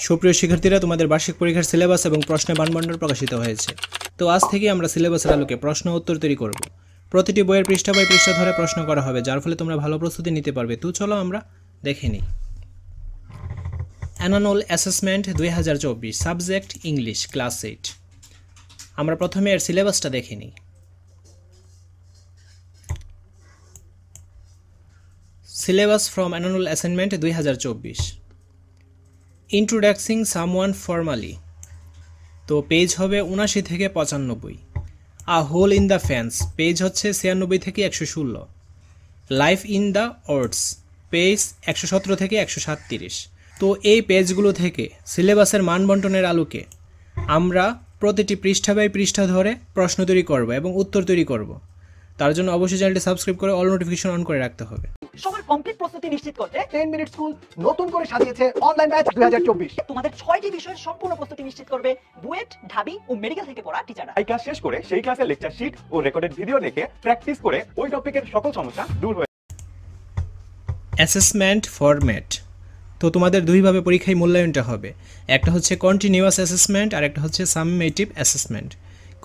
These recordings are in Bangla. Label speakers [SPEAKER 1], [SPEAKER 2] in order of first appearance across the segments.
[SPEAKER 1] সুপ্রিয় শিক্ষার্থীরা, তোমাদের বার্ষিক পরীক্ষার সিলেবাস এবং প্রশ্নের বানবন্ডর প্রকাশিত হয়েছে। তো আজ থেকে আমরা সিলেবাসের আলোকে প্রশ্ন উত্তর তৈরি করব। প্রতিটি বইয়ের পৃষ্ঠা বাই পৃষ্ঠা ধরে প্রশ্ন করা হবে, যার ফলে তোমরা ভালো প্রস্তুতি নিতে পারবে। তো চলো আমরা দেখে নিই। Annual assessment 2024, subject English, class 8। আমরা প্রথমে এর সিলেবাসটা দেখে নিই। Syllabus from annual assignment 2024। Introducing someone formally, তো পেজ হবে 79 থেকে 95। A hole in the fence, page হচ্ছে 96 থেকে 116। Life in the woods, page 117 থেকে 137। তো এই পেজগুলো থেকে সিলেবাসের মান বন্টনের আলোকে আমরা প্রতিটি পৃষ্ঠা বাই পৃষ্ঠা ধরে প্রশ্ন তৈরি করব এবং উত্তর তৈরি করব। তার জন্য অবশ্যই চ্যানেলটি সাবস্ক্রাইব করে অল নোটিফিকেশন অন করে রাখতে হবে।
[SPEAKER 2] সবার কমপ্লিট প্রস্তুতি নিশ্চিত করতে
[SPEAKER 3] 10 মিনিট স্কুল নতুন করে সাজিয়েছে অনলাইন ব্যাচ 2024।
[SPEAKER 2] তোমাদের 6টি বিষয়ের সম্পূর্ণ প্রস্তুতি নিশ্চিত করবে বুয়েট, ঢাবি ও মেডিকেল থেকে পড়া টিচাররা।
[SPEAKER 4] এই ক্লাস শেষ করে সেই ক্লাসের লেকচার শিট ও রেকর্ডেড ভিডিও দেখে প্র্যাকটিস করে ওই টপিকের সকল সমস্যা দূর হয়ে
[SPEAKER 1] অ্যাসেসমেন্ট ফরম্যাট, তো তোমাদের দুইভাবে পরীক্ষায় মূল্যায়নটা হবে। একটা হচ্ছে কন্টিনিউয়াস অ্যাসেসমেন্ট আর একটা হচ্ছে সামমেটিভ অ্যাসেসমেন্ট।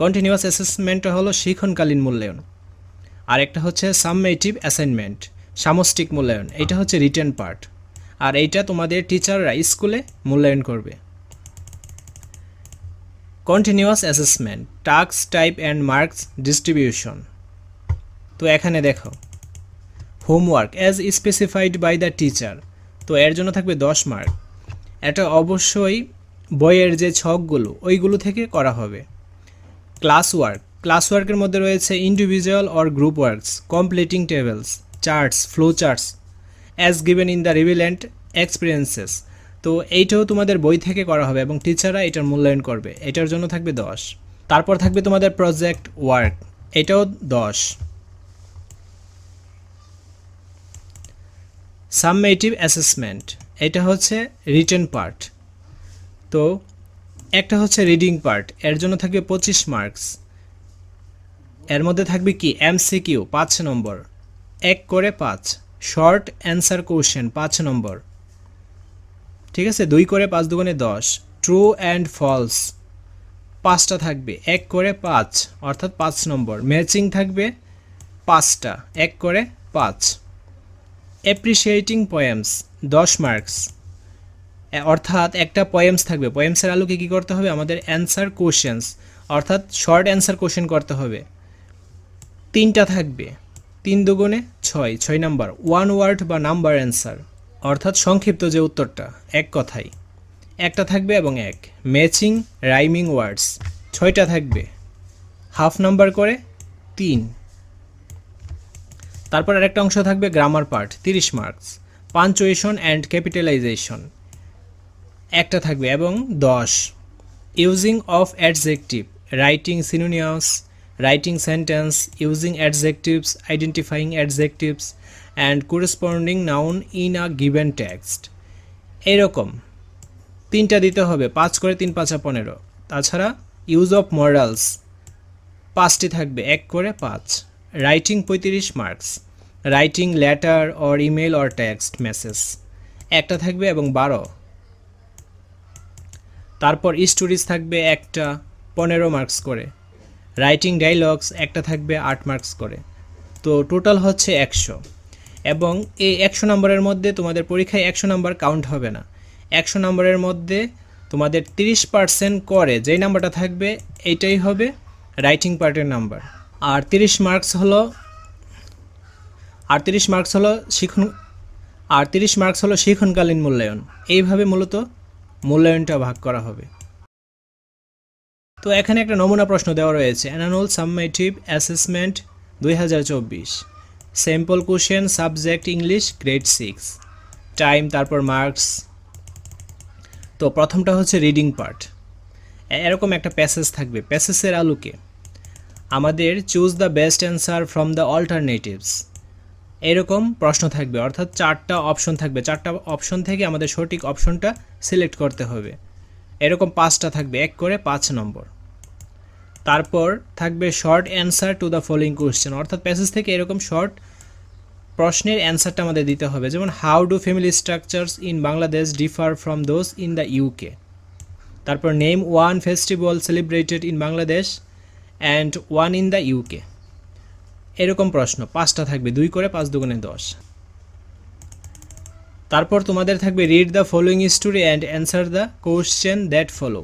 [SPEAKER 1] কন্টিনিউয়াস অ্যাসেসমেন্টটা হলো শিক্ষণকালীন মূল্যায়ন, আর একটা হচ্ছে সামমেটিভ অ্যাসাইনমেন্ট, সামষ্টিক মূল্যায়ন। এটা হচ্ছে রিটেন পার্ট, আর এইটা তোমাদের টিচাররা স্কুলে মূল্যায়ন করবে। Continuous assessment, task type and marks distribution. তো এখানে দেখো, homework as specified by the teacher, তো এর জন্য থাকবে 10 মার্ক। এটা অবশ্যই বইয়ের যে ছকগুলো ওইগুলো থেকে করা হবে। ক্লাস ওয়ার্ক, ক্লাস ওয়ার্কের মধ্যে রয়েছে individual or group works, completing tables, charts, flow charts as given in the relevant experiences. তো এইটাও তোমাদের বই থেকে করা হবে এবং টিচাররা এটার মূল্যায়ন করবে। এটার জন্য থাকবে 10। তারপর থাকবে তোমাদের প্রজেক্ট ওয়ার্ক, এটাও 10। সামমেটিভ অ্যাসেসমেন্ট, এটা হচ্ছে রিটেন পার্ট। তো একটা হচ্ছে রিডিং পার্ট, এর জন্য থাকবে 25 মার্কস। এর মধ্যে থাকবে কি এমসিকিউ 5 নম্বর, 1 করে 5। শর্ট অ্যান্সার কোশ্চেন 5 নম্বর, ঠিক আছে, 2 করে 5 দুগুণে 10। ট্রু অ্যান্ড ফলস 5টা থাকবে, 1 করে 5, অর্থাৎ 5 নম্বর। ম্যাচিং থাকবে 5টা, 1 করে 5। অ্যাপ্রিসিয়েটিং পোয়েমস 10 মার্কস, অর্থাৎ একটা পোয়েমস থাকবে। পোয়েমসের আলোকে কী করতে হবে, আমাদের অ্যান্সার কোশ্চেন্স অর্থাৎ শর্ট অ্যান্সার কোশ্চেন করতে হবে। 3টা থাকবে, 3 দুগুণে 6, 6 নাম্বার। 1 ওয়ার্ড বা নাম্বার অ্যান্সার, অর্থাৎ সংক্ষিপ্ত যে উত্তরটা এক কথায়, একটা থাকবে এবং 1। ম্যাচিং রাইমিং ওয়ার্ডস 6টা থাকবে, হাফ নাম্বার করে 3। তারপর আরেকটা অংশ থাকবে grammar part, 30 marks. Punctuation and capitalization একটা থাকবে এবং 10। Using of adjective, writing synonymous, writing sentence, using adjectives, identifying adjectives and corresponding noun in a given text. এরকম 3টা দিতে হবে, 5 করে 3 5 15। তাছাড়া ইউজ অফ মডালস 5টি থাকবে, 1 করে 5। Writing 35 marks. Writing letter or email or text message একটা থাকবে এবং 12। তারপর স্টোরিজ থাকবে একটা, 15 মার্কস করে। রাইটিং ডায়লগস একটা থাকবে, 8 মার্কস করে। তো টোটাল হচ্ছে 100। এবং এই 100 নম্বরের মধ্যে তোমাদের পরীক্ষায় 100 নম্বর কাউন্ট হবে না। 100 নম্বরের মধ্যে তোমাদের 30% করে যেই নাম্বারটা থাকবে এইটাই হবে রাইটিং পার্টের নাম্বার। আর 30 মার্কস হলো শিক্ষণকালীন মূল্যায়ন। এইভাবে মূলত মূল্যায়নটা ভাগ করা হবে। তো এখানে একটা নমুনা প্রশ্ন দেওয়া রয়েছে, annual summative assessment 2024, sample question, subject English, grade 6, time, তারপর মার্কস। তো প্রথমটা হচ্ছে রিডিং পার্ট। এরকম একটা প্যাসেজ থাকবে, প্যাসেজের আলোকে আমাদের choose the best answer from the alternatives এরকম প্রশ্ন থাকবে, অর্থাৎ 4টা অপশন থাকবে। 4টা অপশন থেকে আমাদের সঠিক অপশনটা সিলেক্ট করতে হবে। এরকম 5টা থাকবে, 1 করে 5 নম্বর। তারপর থাকবে short answer to the following question, অর্থাৎ প্যাসেজ থেকে এরকম শর্ট প্রশ্নের অ্যান্সারটা আমাদের দিতে হবে, যেমন how do family structures in Bangladesh differ from those in the UK. তারপর name one festival celebrated in Bangladesh and one in the UK. এরকম প্রশ্ন 5টা থাকবে, 2 করে 5 দুগুণে 10। তারপর তোমাদের থাকবে read the following story and answer the question that follow.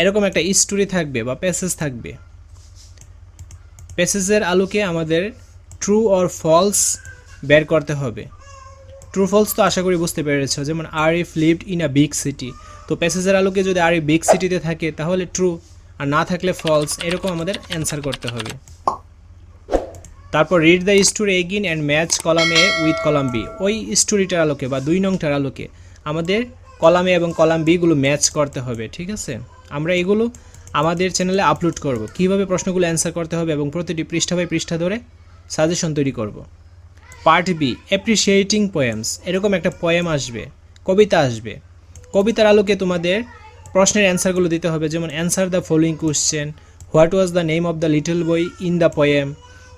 [SPEAKER 1] এরকম একটা স্টোরি থাকবে বা প্যাসেজ থাকবে। প্যাসেজের আলোকে আমাদের ট্রু অর ফলস বের করতে হবে। ট্রু ফলস তো আশা করি বুঝতে পেরেছ, যেমন Arif lived in a big city. তো প্যাসেজের আলোকে যদি আরিফ বিগ সিটিতে থাকে তাহলে ট্রু, আর না থাকলে ফলস। এরকম আমাদের অ্যান্সার করতে হবে। তারপর read the story again and match column A with column B. ওই স্টোরিটার আলোকে বা 2 নংটার আলোকে আমাদের কলাম এ এবং কলাম বিগুলো ম্যাচ করতে হবে। ঠিক আছে, আমরা এগুলো আমাদের চ্যানেলে আপলোড করব, কীভাবে প্রশ্নগুলো অ্যান্সার করতে হবে এবং প্রতিটি পৃষ্ঠা বাই পৃষ্ঠা ধরে সাজেশন তৈরি করব। Part B appreciating poems. এরকম একটা পোয়েম আসবে, কবিতা আসবে। কবিতার আলোকে তোমাদের প্রশ্নের অ্যান্সারগুলো দিতে হবে, যেমন answer the following question, what was the name of the little boy in the poem.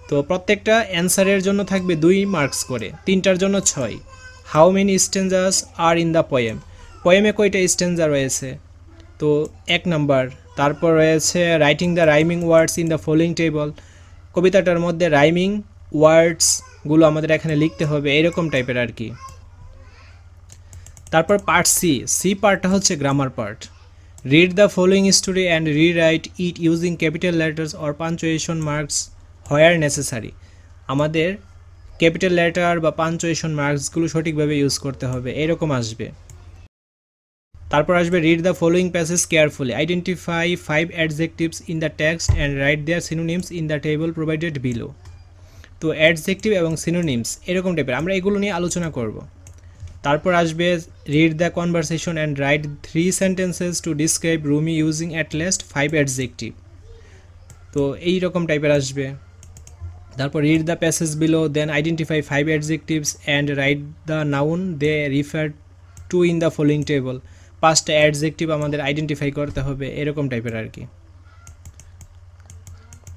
[SPEAKER 1] তো প্রত্যেকটা অ্যান্সারের জন্য থাকবে 2 মার্কস করে, 3টার জন্য 6। How many stanzas are in the poem. পোয়েমে কয়টা স্টেঞ্জা রয়েছে? তো 1 নাম্বার। তারপর রয়েছে writing the rhyming words in the following table. কবিতাটার মধ্যে রাইমিং ওয়ার্ডসগুলো আমাদের এখানে লিখতে হবে, এরকম টাইপের আর কি। তারপর পার্ট সি পার্টটা হচ্ছে grammar part. Read the following story and rewrite it using capital letters or punctuation marks where necessary. আমাদের ক্যাপিটাল লেটার বা পাঞ্চুয়েশন মার্কসগুলো সঠিকভাবে ইউজ করতে হবে, এরকম আসবে। তারপর আসবে read the following passage carefully, identify 5 adjectives in the text and write their synonyms in the table provided below. তো অ্যাডজেক্টিভ এবং সিনোনিমস এরকম টাইপের আমরা এগুলো নিয়ে আলোচনা করব। তারপর আসবে read the conversation and write 3 sentences to describe Rumi using at least 5 adjective. তো এই রকম টাইপের আসবে। তারপর read the passage below, then identify 5 adjectives and write the noun they refer to in the following table. 5টা অ্যাডজেক্টিভ আমাদের আইডেন্টিফাই করতে হবে, এরকম টাইপের আর কি।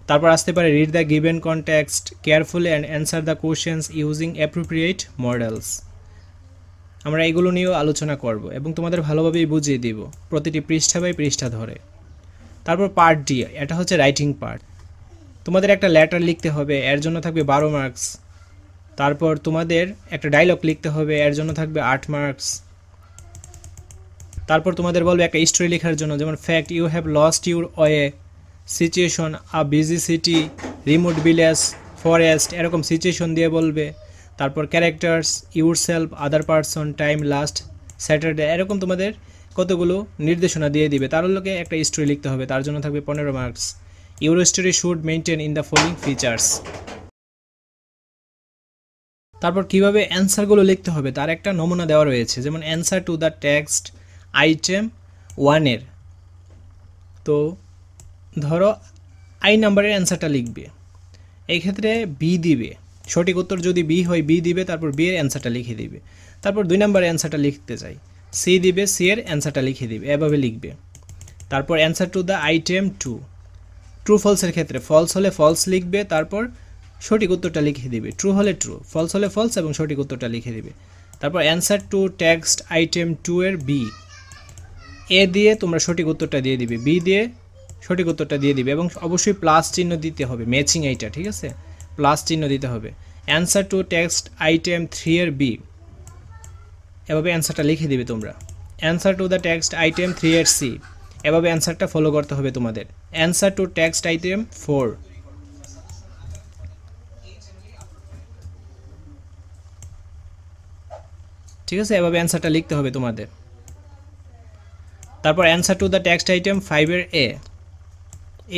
[SPEAKER 1] তারপর আসতে পারে read the given context carefully and answer the questions using appropriate modals. আমরা এগুলো নিয়েও আলোচনা করব এবং তোমাদের ভালোভাবেই বুঝিয়ে দিব প্রতিটি পৃষ্ঠা বাই পৃষ্ঠা ধরে। তারপর পার্ট ডি, এটা হচ্ছে রাইটিং পার্ট। তোমাদের একটা লেটার লিখতে হবে, এর জন্য থাকবে 12 মার্কস। তারপর তোমাদের একটা ডায়লগ লিখতে হবে, এর জন্য থাকবে 8 মার্কস। তারপর তোমাদের বলবে একটা স্টোরি লেখার জন্য, যেমন fact you have lost your way, situation a busy city, remote village, forest, এরকম সিচুয়েশন দিয়ে বলবে। তারপর characters, yourself, other person, time, last Saturday, এরকম তোমাদের কতগুলো নির্দেশনা দিয়ে দিবে। তার লোকে একটা স্টোরি লিখতে হবে, তার জন্য থাকবে 15 marks. Your story should maintain in the following features. তারপর কিভাবে অ্যান্সারগুলো লিখতে হবে তার একটা নমুনা দেওয়া রয়েছে, যেমন answer to the text item 1-এর। তো ধরো আই নাম্বারের অ্যান্সারটা লিখবে, এই ক্ষেত্রে বি দিবে। সঠিক উত্তর যদি বি হয় বি দিবে, তারপর বি এর অ্যান্সারটা লিখে দিবে। তারপর 2 নম্বরের অ্যান্সারটা লিখতে চাই, সি দিবে, সি এর অ্যান্সারটা লিখে দিবে, এভাবে লিখবে। তারপর answer to the item 2, true ফলসের ক্ষেত্রে ফলস হলে ফলস লিখবে, তারপর সঠিক উত্তরটা লিখে দিবে। ট্রু হলে ট্রু, ফলস হলে ফলস এবং সঠিক উত্তরটা লিখে দিবে। তারপর অ্যান্সার টু টেক্সট আইটেম 2 এর বি, এ দিয়ে তোমরা সঠিক উত্তরটা দিয়ে দিবে, বি দিয়ে সঠিক উত্তরটা দিয়ে দিবে এবং অবশ্যই প্লাস চিহ্ন দিতে হবে, ম্যাচিং এইটা, ঠিক আছে, প্লাস চিহ্ন দিতে হবে। অ্যান্সার টু টেক্সট আইটেম 3 এর বি, এভাবে অ্যান্সারটা লিখে দিবে তোমরা। Answer to the text item 3 এর সি, এভাবে অ্যান্সারটা ফলো করতে হবে তোমাদের। অ্যান্সার টু টেক্সট আইটেম 4, ঠিক আছে, এভাবে অ্যান্সারটা লিখতে হবে তোমাদের। তারপর answer to the text item 5 এর এ,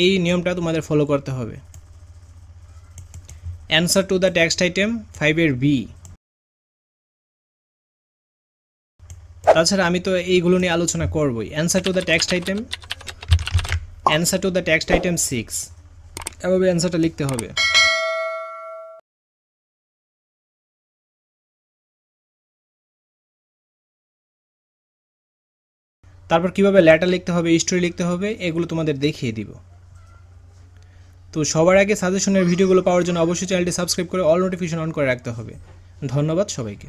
[SPEAKER 1] এই নিয়মটা তোমাদের ফলো করতে হবে। Answer to the text item 5 এর বি। তাছাড়া আমি তো এইগুলো নিয়ে আলোচনা করবই। Answer to the text item 6, এভাবে অ্যান্সারটা লিখতে হবে। তারপর কিভাবে লেটার লিখতে হবে, স্টোরি লিখতে হবে, এগুলো তোমাদের দেখিয়ে দিব। তো সবার আগে সাজেশনের ভিডিওগুলো পাওয়ার জন্য অবশ্যই চ্যানেলটি সাবস্ক্রাইব করে অল নোটিফিকেশন অন করে রাখতে হবে। ধন্যবাদ সবাইকে।